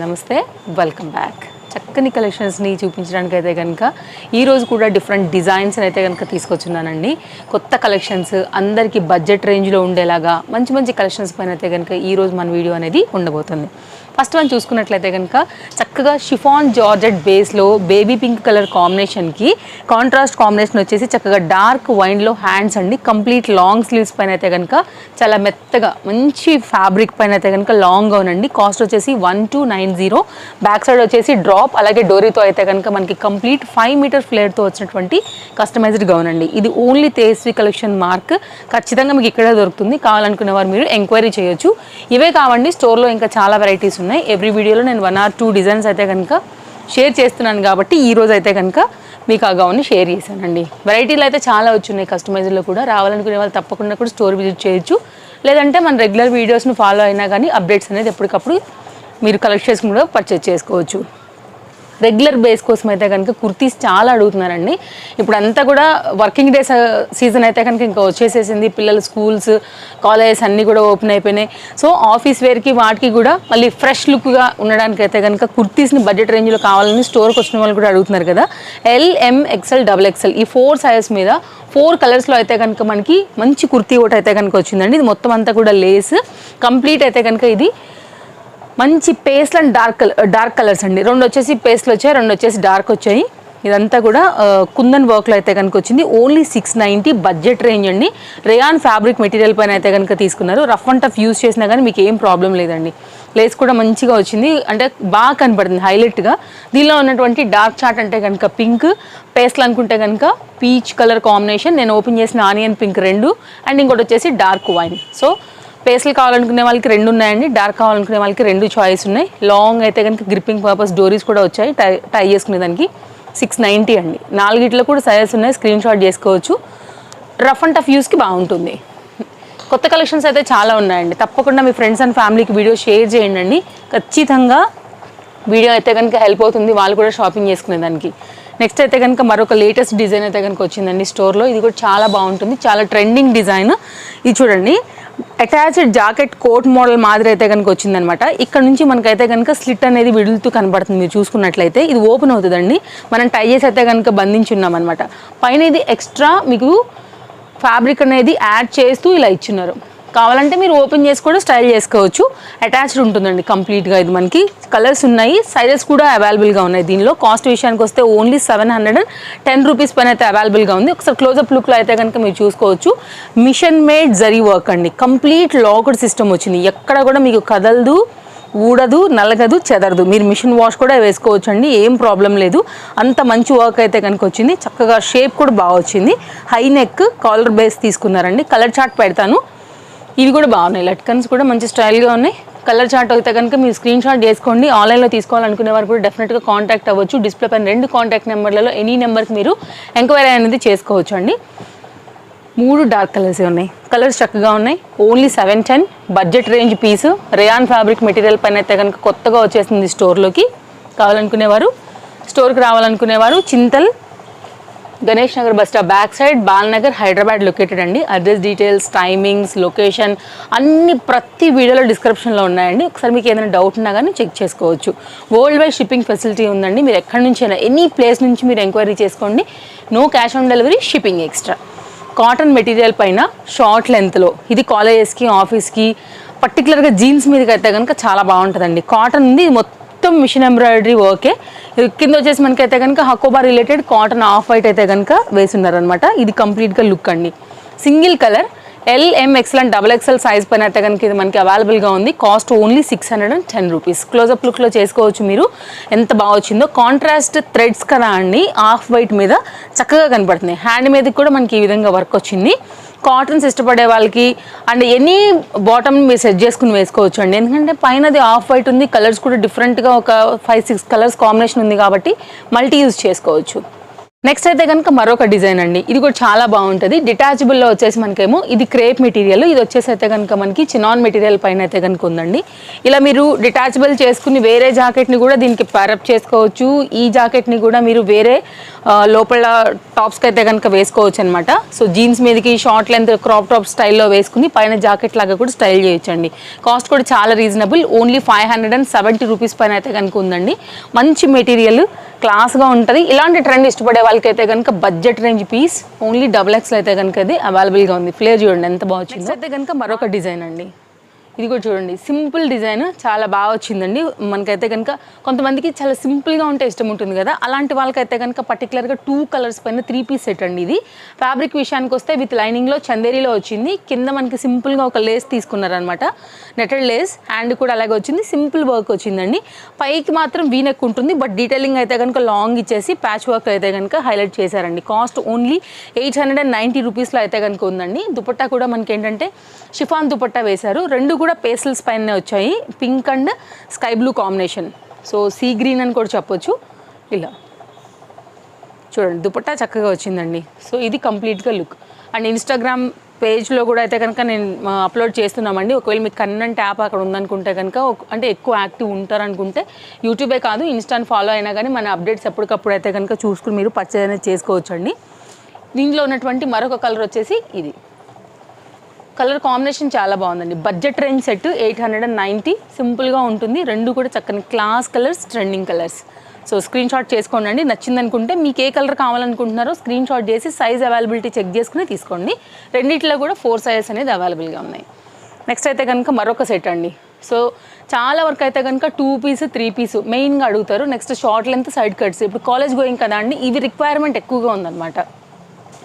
నమస్తే, welcome back. చక్కని కలెక్షన్స్ని చూపించడానికి అయితే కనుక ఈరోజు కూడా డిఫరెంట్ డిజైన్స్ అయితే కనుక తీసుకొచ్చున్నానండి. కొత్త కలెక్షన్స్ అందరికీ బడ్జెట్ రేంజ్లో ఉండేలాగా మంచి మంచి కలెక్షన్స్ పైన అయితే కనుక ఈరోజు మన వీడియో అనేది ఉండబోతుంది. ఫస్ట్ వన్ చూసుకున్నట్లయితే కనుక చక్కగా షిఫాన్ జార్జెట్ బేస్లో బేబీ పింక్ కలర్ కాంబినేషన్కి కాంట్రాస్ట్ కాంబినేషన్ వచ్చేసి చక్కగా డార్క్ వైన్లో హ్యాండ్స్ అండి. కంప్లీట్ లాంగ్ స్లీవ్స్ పైన అయితే కనుక చాలా మెత్తగా మంచి ఫ్యాబ్రిక్ పైన అయితే కనుక లాంగ్ గౌన్ అండి. కాస్ట్ వచ్చేసి 1290. బ్యాక్ సైడ్ వచ్చేసి డ్రాప్, అలాగే డోరీతో అయితే కనుక మనకి కంప్లీట్ 5 మీటర్ ఫ్లేర్తో వచ్చినటువంటి కస్టమైజ్డ్ గౌన్ అండి. ఇది ఓన్లీ తేజస్వి కలెక్షన్ మార్క్. ఖచ్చితంగా మీకు ఇక్కడే దొరుకుతుంది. కావాలనుకునే వారు మీరు ఎంక్వైరీ చేయొచ్చు. ఇవే కావండి, స్టోర్లో ఇంకా చాలా వెరైటీస్ ఉన్నాయి. ఎవ్రీ వీడియోలో నేను 1 or 2 డిజైన్స్ అయితే కనుక షేర్ చేస్తున్నాను కాబట్టి ఈరోజు అయితే కనుక మీకు ఆ గౌన్ని షేర్ చేశానండి. వెరైటీలు అయితే చాలా వచ్చున్నాయి. కస్టమైజ్లో కూడా రావాలనుకునే వాళ్ళు తప్పకుండా కూడా స్టోర్ విజిట్ చేయొచ్చు. లేదంటే మన రెగ్యులర్ వీడియోస్ను ఫాలో అయినా కానీ అప్డేట్స్ అనేది ఎప్పటికప్పుడు మీరు కలెక్ట్ చేసుకుని కూడా పర్చేజ్ చేసుకోవచ్చు. రెగ్యులర్ బేస్ కోసం అయితే కనుక కుర్తీస్ చాలా అడుగుతున్నారండి. ఇప్పుడు అంతా కూడా వర్కింగ్ డేస్ సీజన్ అయితే కనుక ఇంకా వచ్చేసేసింది. పిల్లలు స్కూల్స్, కాలేజెస్ అన్నీ కూడా ఓపెన్ అయిపోయినాయి. సో ఆఫీస్ వేర్కి వాటికి కూడా మళ్ళీ ఫ్రెష్ లుక్గా ఉండడానికి అయితే కనుక కుర్తీస్ని బడ్జెట్ రేంజ్లో కావాలని స్టోర్కి వచ్చిన వాళ్ళు కూడా అడుగుతున్నారు కదా. LM, XL, XXL ఈ 4 సైజెస్ మీద 4 కలర్స్లో అయితే కనుక మనకి మంచి కుర్తీ ఒకటి అయితే కనుక వచ్చిందండి. ఇది మొత్తం అంతా కూడా లేస్ కంప్లీట్ అయితే కనుక ఇది మంచి పేస్ల్ అండ్ డార్క్ కలర్స్ అండి. 2 వచ్చేసి పేస్ట్లు వచ్చాయి, 2 వచ్చేసి డార్క్ వచ్చాయి. ఇదంతా కూడా కుందన్ వర్క్లో అయితే కనుక వచ్చింది. ఓన్లీ 690 బడ్జెట్ రేంజ్ అండి. రేయాన్ ఫ్యాబ్రిక్ మెటీరియల్ పైన అయితే కనుక తీసుకున్నారు. రఫ్ అండ్ టఫ్ యూస్ చేసినా కానీ మీకు ఏం ప్రాబ్లం లేదండి. లేస్ కూడా మంచిగా వచ్చింది, అంటే బాగా కనపడుతుంది హైలైట్గా. దీనిలో ఉన్నటువంటి డార్క్ చార్ట్ అంటే కనుక పింక్, పేస్ట్లు అనుకుంటే కనుక పీచ్ కలర్ కాంబినేషన్. నేను ఓపెన్ చేసిన ఆనియన్ పింక్ 2 అండ్ ఇంకోటి వచ్చేసి డార్క్ వైన్. సో పేస్ట్లు కావాలనుకునే వాళ్ళకి 2 ఉన్నాయండి, డార్క్ కావాలనుకునే వాళ్ళకి 2 చాయిస్ ఉన్నాయి. లాంగ్ అయితే కనుక గ్రిప్పింగ్ పర్పస్ డోరీస్ కూడా వచ్చాయి. టై చేసుకునే దానికి 690 అండి. 4 కూడా సైజెస్ ఉన్నాయి, స్క్రీన్ షాట్ చేసుకోవచ్చు. రఫ్ అండ్ టఫ్ యూస్కి బాగుంటుంది. కొత్త కలెక్షన్స్ అయితే చాలా ఉన్నాయండి. తప్పకుండా మీ ఫ్రెండ్స్ అండ్ ఫ్యామిలీకి వీడియో షేర్ చేయండి. ఖచ్చితంగా వీడియో అయితే కనుక హెల్ప్ అవుతుంది వాళ్ళు కూడా షాపింగ్ చేసుకునేదానికి. నెక్స్ట్ అయితే కనుక మరొక లేటెస్ట్ డిజైన్ అయితే కనుక వచ్చిందండి స్టోర్లో. ఇది కూడా చాలా బాగుంటుంది, చాలా ట్రెండింగ్ డిజైన్. ఇది చూడండి, అటాచ్డ్ జాకెట్ కోట్ మోడల్ మాదిరి అయితే కనుక వచ్చిందనమాట. ఇక్కడ నుంచి మనకైతే కనుక స్లిట్ అనేది విడులుతూ కనబడుతుంది. మీరు చూసుకున్నట్లయితే ఇది ఓపెన్ అవుతుందండి. మనం టై చేసి అయితే కనుక బంధించి ఉన్నాం అనమాట. పైన ఇది ఎక్స్ట్రా మీకు ఫ్యాబ్రిక్ అనేది యాడ్ చేస్తూ ఇలా ఇచ్చున్నారు. కావాలంటే మీరు ఓపెన్ చేసి కూడా స్టైల్ చేసుకోవచ్చు. అటాచ్డ్ ఉంటుందండి కంప్లీట్గా. ఇది మనకి కలర్స్ ఉన్నాయి, సైజెస్ కూడా అవైలబుల్గా ఉన్నాయి. దీనిలో కాస్ట్ విషయానికి వస్తే ఓన్లీ 710 రూపీస్ పైన అయితే అవైలబుల్గా ఉంది. ఒకసారి క్లోజప్ లుక్లో అయితే కనుక మీరు చూసుకోవచ్చు. మిషన్ మేడ్ జరీ వర్క్ అండి. కంప్లీట్ లాక్డ్ సిస్టమ్ వచ్చింది. ఎక్కడ కూడా మీకు కదలదు, ఊడదు, నలగదు, చెదరదు. మీరు మిషన్ వాష్ కూడా వేసుకోవచ్చు అండి, ఏం ప్రాబ్లం లేదు. అంత మంచి వర్క్ అయితే కనుక వచ్చింది. చక్కగా షేప్ కూడా బాగా వచ్చింది. హై నెక్ కాలర్ బేస్ తీసుకున్నారండి. కలర్ చార్ట్ పెడతాను. ఇవి కూడా బాగున్నాయి, లట్కన్స్ కూడా మంచి స్టైల్గా ఉన్నాయి. కలర్ చార్ట్ అయితే కనుక మీరు స్క్రీన్ షాట్ చేసుకోండి. ఆన్లైన్లో తీసుకోవాలనుకునే వారు కూడా డెఫినెట్గా కాంటాక్ట్ అవ్వచ్చు. డిస్ప్లే పైన 2 కాంటాక్ట్ నెంబర్లలో ఎనీ నెంబర్కి మీరు ఎంక్వైరీ అనేది చేసుకోవచ్చు అండి. 3 డార్క్ కలర్స్ ఉన్నాయి. కలర్స్ చక్కగా ఉన్నాయి. Only 710 budget range piece. Rayon fabric material పైన అయితే కనుక కొత్తగా వచ్చేసింది స్టోర్లోకి. కావాలనుకునేవారు, స్టోర్కి రావాలనుకునేవారు Chintal Ganesh Nagar bus stop back side, Balanagar, Hyderabad located అండి. అడ్రస్ డీటెయిల్స్, టైమింగ్స్, లొకేషన్ అన్ని ప్రతి వీడియోలో డిస్క్రిప్షన్లో ఉన్నాయండి. ఒకసారి మీకు ఏదైనా డౌట్ ఉన్నా కానీ చెక్ చేసుకోవచ్చు. వరల్డ్ వైడ్ షిప్పింగ్ ఫెసిలిటీ ఉందండి. మీరు ఎక్కడి నుంచి అయినా ఎనీ ప్లేస్ నుంచి మీరు ఎంక్వైరీ చేసుకోండి. No cash on delivery, shipping extra. Cotton material పైన షార్ట్ లెంత్లో ఇది కాలేజెస్కి, ఆఫీస్కి, పర్టికులర్గా జీన్స్ మీదకి అయితే కనుక చాలా బాగుంటుందండి. కాటన్ ఉంది, మొత్తం మిషన్ ఎంబ్రాయిడరీ వర్కే. కింద వచ్చేసి మనకైతే కనుక Hakoba related cotton off white అయితే కనుక వేసున్నారనమాట. ఇది కంప్లీట్గా లుక్ అండి. Single colour LM, XL and XXL size పైన అయితే కనుక ఇది మనకి అవైలబుల్గా ఉంది. Cost only 610 rupees. క్లోజప్ లుక్లో చేసుకోవచ్చు మీరు. ఎంత బాగా వచ్చిందో. కాంట్రాస్ట్ థ్రెడ్స్ కదా అండి, ఆఫ్ వైట్ మీద చక్కగా కనపడుతున్నాయి. హ్యాండ్ మీదకి కూడా మనకి ఈ విధంగా వర్క్ వచ్చింది. కాటన్స్ ఇష్టపడే వాళ్ళకి అండ్ ఎనీ బాటమ్ మీరు సెట్ చేసుకుని వేసుకోవచ్చు అండి. ఎందుకంటే పైనది ఆఫ్ వైట్ ఉంది, కలర్స్ కూడా డిఫరెంట్గా ఒక 5-6 కలర్స్ కాంబినేషన్ ఉంది కాబట్టి మల్టీ యూజ్ చేసుకోవచ్చు. నెక్స్ట్ అయితే కనుక మరొక డిజైన్ అండి. ఇది కూడా చాలా బాగుంటుంది. డిటాచబుల్లో వచ్చేసి మనకేమో ఇది క్రేప్ మెటీరియల్, ఇది వచ్చేసి అయితే కనుక మనకి చినాన్ మెటీరియల్ పైన అయితే కనుక ఉందండి. ఇలా మీరు డిటాచబుల్ చేసుకుని వేరే జాకెట్ని కూడా దీనికి ప్యారప్ చేసుకోవచ్చు. ఈ జాకెట్ని కూడా మీరు వేరే లోపల టాప్స్కి అయితే కనుక వేసుకోవచ్చు అనమాట. సో జీన్స్ మీదకి షార్ట్ లెంత్ క్రాప్ టాప్ స్టైల్లో వేసుకుని పైన జాకెట్ లాగా కూడా స్టైల్ చేయొచ్చండి. కాస్ట్ కూడా చాలా రీజనబుల్, ఓన్లీ 570 రూపీస్ పైన అయితే కనుక ఉందండి. మంచి మెటీరియల్, క్లాస్గా ఉంటుంది. ఇలాంటి ట్రెండ్ ఇష్టపడే వాళ్ళకైతే కనుక budget range piece only XXL అయితే కనుక అది అవైలబుల్గా ఉంది. ఫ్లేర్ చూడండి ఎంత బాగా వచ్చింది. అయితే కనుక మరొక డిజైన్ అండి. ఇది కూడా చూడండి, సింపుల్ డిజైన్ చాలా బాగా వచ్చిందండి. మనకైతే కనుక కొంతమందికి చాలా సింపుల్గా ఉంటే ఇష్టం ఉంటుంది కదా, అలాంటి వాళ్ళకైతే కనుక పర్టికులర్గా 2 కలర్స్ పైన 3 పీస్ సెట్ అండి. ఇది ఫ్యాబ్రిక్ విషయానికి వస్తే విత్ లైనింగ్లో చందేరీలో వచ్చింది. కింద మనకి సింపుల్గా ఒక లేస్ తీసుకున్నారనమాట, నెటెడ్ లేస్. హ్యాండ్ కూడా అలాగే వచ్చింది, సింపుల్ వర్క్ వచ్చిందండి. పైకి మాత్రం వీనెక్ ఉంటుంది, బట్ డీటెయిలింగ్ అయితే కనుక లాంగ్ ఇచ్చేసి ప్యాచ్ వర్క్ అయితే కనుక హైలైట్ చేశారండి. కాస్ట్ ఓన్లీ 890 రూపీస్లో అయితే కనుక ఉందండి. దుపట్టా కూడా మనకి ఏంటంటే షిఫాన్ దుపట్టా వేశారు. రెండు కూడా పేస్టల్స్ పైన వచ్చాయి, pink and sky blue combination. So sea green అని కూడా చెప్పొచ్చు. ఇలా చూడండి, దుపట్టా చక్కగా వచ్చిందండి. సో ఇది కంప్లీట్గా లుక్. అండ్ ఇన్స్టాగ్రామ్ పేజ్లో కూడా అయితే కనుక నేను అప్లోడ్ చేస్తున్నామండి. ఒకవేళ మీకు కన్నెంట్ యాప్ అక్కడ ఉందనుకుంటే కనుక, అంటే ఎక్కువ యాక్టివ్ ఉంటారనుకుంటే యూట్యూబే కాదు ఇన్స్టాని ఫాలో అయినా కానీ మన అప్డేట్స్ ఎప్పటికప్పుడు అయితే కనుక చూసుకుని మీరు పర్చేజ్ అనేది చేసుకోవచ్చండి. దీనిలో ఉన్నటువంటి మరొక కలర్ వచ్చేసి ఇది. కలర్ కాంబినేషన్ చాలా బాగుందండి. బడ్జెట్ రేంజ్ సెట్ 890, సింపుల్గా ఉంటుంది. రెండు కూడా చక్కని class colours, trending colours. So screen shot చేసుకోండి. నచ్చిందనుకుంటే మీకు ఏ కలర్ కావాలనుకుంటున్నారో స్క్రీన్ షాట్ చేసి సైజ్ అవైలబిలిటీ చెక్ చేసుకుని తీసుకోండి. రెండిట్లో కూడా 4 సైజెస్ అనేది అవైలబుల్గా ఉన్నాయి. నెక్స్ట్ అయితే కనుక మరొక సెట్ అండి. సో చాలా వరకు అయితే కనుక 2 పీస్ 3 పీస్ మెయిన్గా అడుగుతారు. Next short length side cuts. ఇప్పుడు కాలేజ్ గోయింగ్ కదా అండి, ఇవి రిక్వైర్మెంట్ ఎక్కువగా ఉందన్నమాట.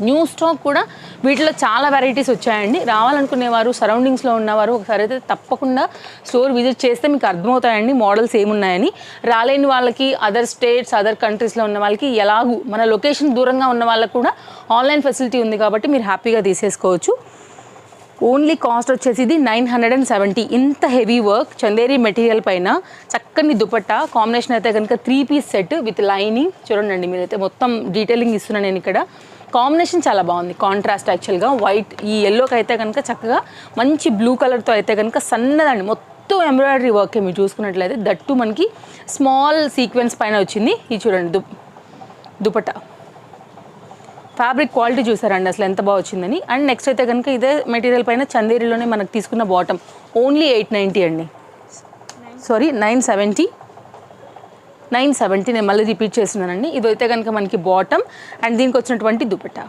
న్యూ స్టాక్ కూడా వీటిలో చాలా వెరైటీస్ వచ్చాయండి. రావాలనుకునేవారు, సరౌండింగ్స్లో ఉన్నవారు ఒకసారి అయితే తప్పకుండా స్టోర్ విజిట్ చేస్తే మీకు అర్థమవుతాయండి మోడల్స్ ఏమున్నాయని. రాలేని వాళ్ళకి, అదర్ స్టేట్స్, అదర్ కంట్రీస్లో ఉన్న వాళ్ళకి ఎలాగూ మన లొకేషన్ దూరంగా ఉన్న వాళ్ళకు కూడా ఆన్లైన్ ఫెసిలిటీ ఉంది కాబట్టి మీరు హ్యాపీగా తీసేసుకోవచ్చు. ఓన్లీ కాస్ట్ వచ్చేసి ఇది 970. ఇంత హెవీ వర్క్ చందేరి మెటీరియల్ పైన చక్కని దుపట్టా కాంబినేషన్ అయితే కనుక 3 పీస్ సెట్ విత్ లైనింగ్. చూడండి, మీరైతే మొత్తం డీటెయిలింగ్ ఇస్తున్నాను నేను ఇక్కడ. కాంబినేషన్ చాలా బాగుంది, కాంట్రాస్ట్. యాక్చువల్గా వైట్ ఈ ఎల్లోకి అయితే కనుక చక్కగా మంచి బ్లూ కలర్తో అయితే కనుక సన్నదండి, మొత్తం ఎంబ్రాయిడరీ వర్క్ మీరు చూసుకున్నట్లయితే. దట్టు మనకి స్మాల్ సీక్వెన్స్ పైన వచ్చింది. ఇది చూడండి దుపట్టా ఫ్యాబ్రిక్ క్వాలిటీ చూసారండి అసలు ఎంత బాగా వచ్చిందని. అండ్ నెక్స్ట్ అయితే కనుక ఇదే మెటీరియల్ పైన చందేరిలోనే మనకు తీసుకున్న బాటమ్ ఓన్లీ 890 అండి. సారీ 970 నేను మళ్ళీ రిపీట్ చేస్తున్నానండి. ఇదైతే కనుక మనకి బాటమ్ అండ్ దీనికి వచ్చినటువంటి దుపట్టా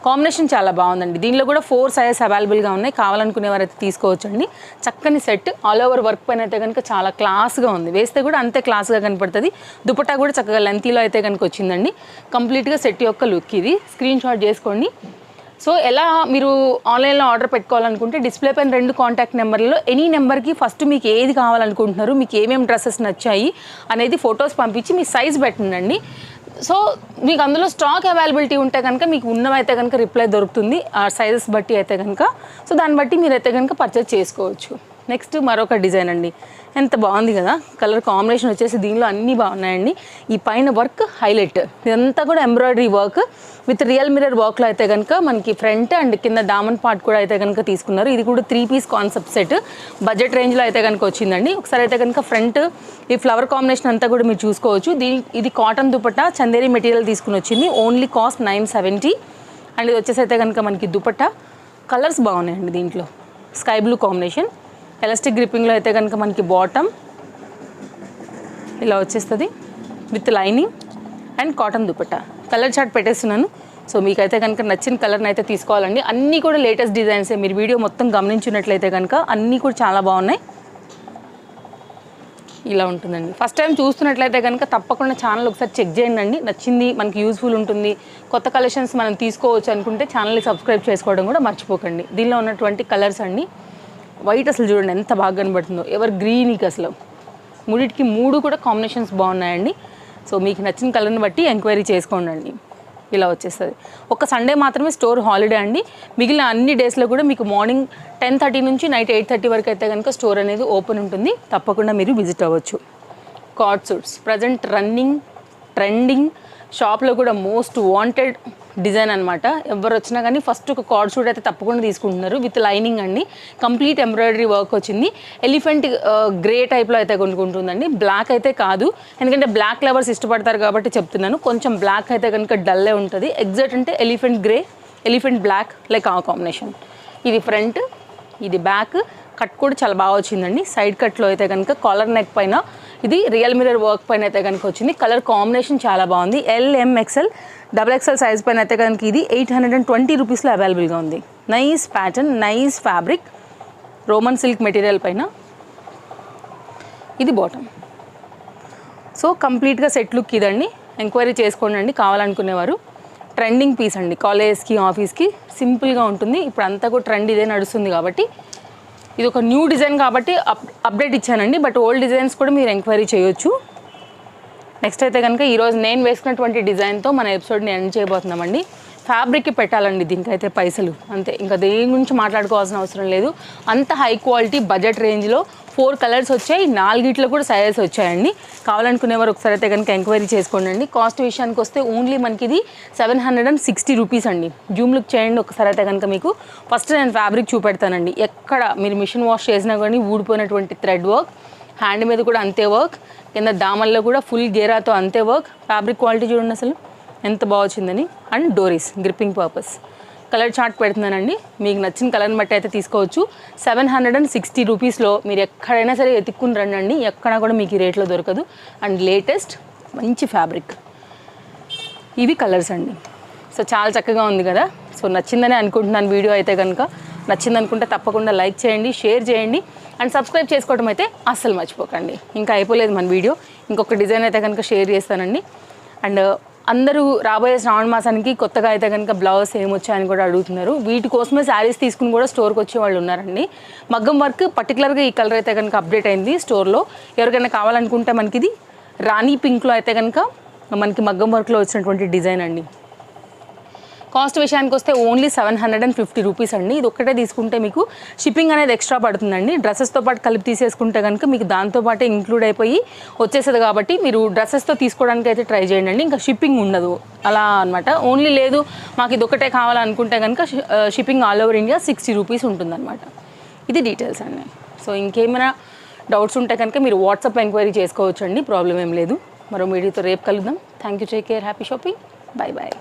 కాంబినేషన్ చాలా బాగుందండి. దీనిలో కూడా 4 సైజెస్ అవైలబుల్గా ఉన్నాయి. కావాలనుకునే వారైతే తీసుకోవచ్చండి. చక్కని సెట్, ఆల్ ఓవర్ వర్క్ పైన అయితే కనుక చాలా క్లాస్గా ఉంది. వేస్తే కూడా అంతే క్లాస్గా కనపడుతుంది. దుపట్టా కూడా చక్కగా లెంతీలో అయితే కనుక వచ్చిందండి. కంప్లీట్గా సెట్ యొక్క లుక్ ఇది. స్క్రీన్ షాట్ చేసుకోండి. సో ఎలా మీరు ఆన్లైన్లో ఆర్డర్ పెట్టుకోవాలనుకుంటే డిస్ప్లే పైన 2 కాంటాక్ట్ నెంబర్లలో ఎనీ నెంబర్కి ఫస్ట్ మీకు ఏది కావాలనుకుంటున్నారు, మీకు ఏమేమి డ్రెస్సెస్ నచ్చాయి అనేది ఫొటోస్ పంపించి మీ సైజ్ పెట్టండి. సో మీకు అందులో స్టాక్ అవైలబిలిటీ ఉంటే కనుక మీకు ఉన్నవైతే కనుక రిప్లై దొరుకుతుంది ఆ సైజెస్ బట్టి అయితే కనుక. సో దాన్ని బట్టి మీరైతే కనుక పర్చేజ్ చేసుకోవచ్చు. నెక్స్ట్ మరొక డిజైన్ అండి. ఎంత బాగుంది కదా, కలర్ కాంబినేషన్ వచ్చేసి దీనిలో అన్నీ బాగున్నాయండి. ఈ పైన వర్క్ హైలైట్, ఇదంతా కూడా embroidery work with real mirror వర్క్లో అయితే కనుక మనకి ఫ్రంట్ అండ్ కింద దామన్ పార్ట్ కూడా అయితే కనుక తీసుకున్నారు. ఇది కూడా 3 పీస్ కాన్సెప్ట్ సెట్ బడ్జెట్ రేంజ్లో అయితే కనుక వచ్చిందండి. ఒకసారి అయితే కనుక ఫ్రంట్ ఈ ఫ్లవర్ కాంబినేషన్ అంతా కూడా మీరు చూసుకోవచ్చు. ఇది కాటన్ దుపట్టా చందేరి మెటీరియల్ తీసుకుని వచ్చింది. Only cost 970. అండ్ ఇది వచ్చేసి అయితే కనుక మనకి దుపట్టా కలర్స్ బాగున్నాయండి. దీంట్లో స్కై బ్లూ కాంబినేషన్, ఎలాస్టిక్ గ్రిప్పింగ్లో అయితే కనుక మనకి బాటమ్ ఇలా వచ్చేస్తుంది with lining and cotton dupatta. Colour chart పెట్టేస్తున్నాను. సో మీకైతే కనుక నచ్చిన కలర్ని అయితే తీసుకోవాలండి. అన్నీ కూడా లేటెస్ట్ డిజైన్సే. మీరు వీడియో మొత్తం గమనించినట్లయితే కనుక అన్నీ కూడా చాలా బాగున్నాయి. ఇలా ఉంటుందండి. ఫస్ట్ టైం చూస్తున్నట్లయితే కనుక తప్పకుండా ఛానల్ ఒకసారి చెక్ చేయండి. నచ్చింది, మనకి యూజ్ఫుల్ ఉంటుంది, కొత్త కలెక్షన్స్ మనం తీసుకోవచ్చు అనుకుంటే ఛానల్ని సబ్స్క్రైబ్ చేసుకోవడం కూడా మర్చిపోకండి. దీనిలో ఉన్నటువంటి కలర్స్ అండి. వైట్ అసలు చూడండి ఎంత బాగా కనబడుతుందో, ఎవర్ గ్రీన్కి అసలు మూడిటికి 3 కూడా కాంబినేషన్స్ బాగున్నాయండి. సో మీకు నచ్చిన కలర్ని బట్టి ఎంక్వైరీ చేసుకోండి. ఇలా వచ్చేస్తుంది. ఒక సండే మాత్రమే స్టోర్ హాలిడే అండి. మిగిలిన అన్ని డేస్లో కూడా మీకు మార్నింగ్ 10:30 నుంచి నైట్ 8:30 వరకు అయితే కనుక స్టోర్ అనేది ఓపెన్ ఉంటుంది. తప్పకుండా మీరు విజిట్ అవ్వచ్చు. Card suits present running trending, షాప్లో కూడా మోస్ట్ వాంటెడ్ డిజైన్ అనమాట. ఎవరు వచ్చినా కానీ ఫస్ట్ ఒక కార్డ్ షూట్ అయితే తప్పకుండా తీసుకుంటున్నారు విత్ లైనింగ్ అండి. కంప్లీట్ ఎంబ్రాయిడరీ వర్క్ వచ్చింది. ఎలిఫెంట్ గ్రే టైప్లో అయితే కొనుక్కుంటుందండి. బ్లాక్ అయితే కాదు, ఎందుకంటే బ్లాక్ లవర్స్ ఇష్టపడతారు కాబట్టి చెప్తున్నాను. కొంచెం బ్లాక్ అయితే కనుక డల్లే ఉంటుంది. ఎగ్జాక్ట్ అంటే elephant grey, elephant black like ఆ కాంబినేషన్. ఇది ఫ్రంట్, ఇది బ్యాక్. కట్ కూడా చాలా బాగా వచ్చిందండి. సైడ్ కట్లో అయితే కనుక కాలర్ నెక్ పైన ఇది రియల్ మిర్రర్ వర్క్ పైన అయితే కనుక వచ్చింది. కలర్ కాంబినేషన్ చాలా బాగుంది. LMXL XXL సైజ్ పైన అయితే కనుక ఇది 820 రూపీస్లో అవైలబుల్గా ఉంది. Nice pattern, nice fabric, Roman silk material పైన. ఇది బాటమ్. సో కంప్లీట్గా సెట్ లుక్ ఇదండి. ఎంక్వైరీ చేసుకోండి కావాలనుకునేవారు. ట్రెండింగ్ పీస్ అండి, కాలేజ్కి ఆఫీస్కి సింపుల్గా ఉంటుంది. ఇప్పుడు అంతా కూడా ట్రెండ్ ఇదే నడుస్తుంది కాబట్టి ఇది ఒక న్యూ డిజైన్ కాబట్టి అప్డేట్ ఇచ్చానండి. బట్ ఓల్డ్ డిజైన్స్ కూడా మీరు ఎంక్వైరీ చేయొచ్చు. నెక్స్ట్ అయితే కనుక ఈరోజు నేను వేసుకున్నటువంటి డిజైన్తో మన ఎపిసోడ్ని ఎండ్ చేయబోతున్నామండి. ఫ్యాబ్రిక్కి పెట్టాలండి దీనికైతే పైసలు, అంతే. ఇంకా దేని గురించి మాట్లాడుకోవాల్సిన అవసరం లేదు. అంత హై క్వాలిటీ బడ్జెట్ రేంజ్లో 4 కలర్స్ వచ్చాయి, 4 కూడా సైజెస్ వచ్చాయండి. కావాలనుకునేవారు ఒకసారి అయితే కనుక ఎంక్వైరీ చేసుకోండి. కాస్ట్ విషయానికి వస్తే ఓన్లీ మనకి ఇది 760 రూపీస్ అండి. జూమ్ లుక్ చేయండి ఒకసారి అయితే కనుక మీకు. ఫస్ట్ నేను ఫ్యాబ్రిక్ చూపెడతానండి. ఎక్కడ మీరు మిషన్ వాష్ చేసినా కానీ ఊడిపోయినటువంటి థ్రెడ్ వర్క్, హ్యాండ్ మీద కూడా అంతే వర్క్, కింద దామల్లో కూడా ఫుల్ గేరాతో అంతే వర్క్. ఫ్యాబ్రిక్ క్వాలిటీ చూడండి అసలు ఎంత బాగా వచ్చిందని. And dories gripping purpose. Colour chart పెడుతున్నానండి, మీకు నచ్చిన కలర్ని బట్టి అయితే తీసుకోవచ్చు. 760 రూపీస్లో మీరు ఎక్కడైనా సరే ఎత్తుక్కుని రండి, ఎక్కడా కూడా మీకు ఈ రేట్లో దొరకదు. అండ్ లేటెస్ట్ మంచి ఫ్యాబ్రిక్. ఇవి కలర్స్ అండి. సో చాలా చక్కగా ఉంది కదా. సో నచ్చిందని అనుకుంటున్నాను. వీడియో అయితే కనుక నచ్చింది అనుకుంటే తప్పకుండా లైక్ చేయండి, షేర్ చేయండి అండ్ సబ్స్క్రైబ్ చేసుకోవడం అయితే అస్సలు మర్చిపోకండి. ఇంకా అయిపోలేదు మన వీడియో, ఇంకొక డిజైన్ అయితే కనుక షేర్ చేస్తానండి. అండ్ అందరూ రాబోయే శ్రావణ మాసానికి కొత్తగా అయితే కనుక బ్లౌజ్ ఏమొచ్చాయని కూడా అడుగుతున్నారు. వీటి కోసమే శారీస్ తీసుకుని కూడా స్టోర్కి వచ్చే వాళ్ళు ఉన్నారండి. మగ్గం వర్క్ పర్టికులర్గా ఈ కలర్ అయితే కనుక అప్డేట్ అయింది స్టోర్లో. ఎవరికైనా కావాలనుకుంటే మనకి ఇది రాణి పింక్లో అయితే కనుక మనకి మగ్గం వర్క్లో వచ్చినటువంటి డిజైన్ అండి. కాస్ట్ విషయానికి వస్తే ఓన్లీ 750 రూపీస్ అండి. ఇది ఒక్కటే తీసుకుంటే మీకు షిప్పింగ్ అనేది ఎక్స్ట్రా పడుతుందండి. డ్రెస్సెస్తో పాటు కలిపి తీసేసుకుంటే కనుక మీకు దాంతోపాటే ఇంక్లూడ్ అయిపోయి వచ్చేసేది కాబట్టి మీరు డ్రెస్సెస్తో తీసుకోవడానికి అయితే ట్రై చేయండి. ఇంకా షిప్పింగ్ ఉండదు అలా అనమాట. ఓన్లీ లేదు మాకు ఇది ఒకటే కావాలనుకుంటే కనుక shipping all over India 60 rupees ఉంటుందన్నమాట. ఇది డీటెయిల్స్ అండి. సో ఇంకేమైనా డౌట్స్ ఉంటే కనుక మీరు వాట్సాప్ ఎంక్వైరీ చేసుకోవచ్చు అండి, ప్రాబ్లం ఏం లేదు. మరో వీడియోతో రేపు కలుద్దాం. Thank you, take care, happy shopping, bye bye.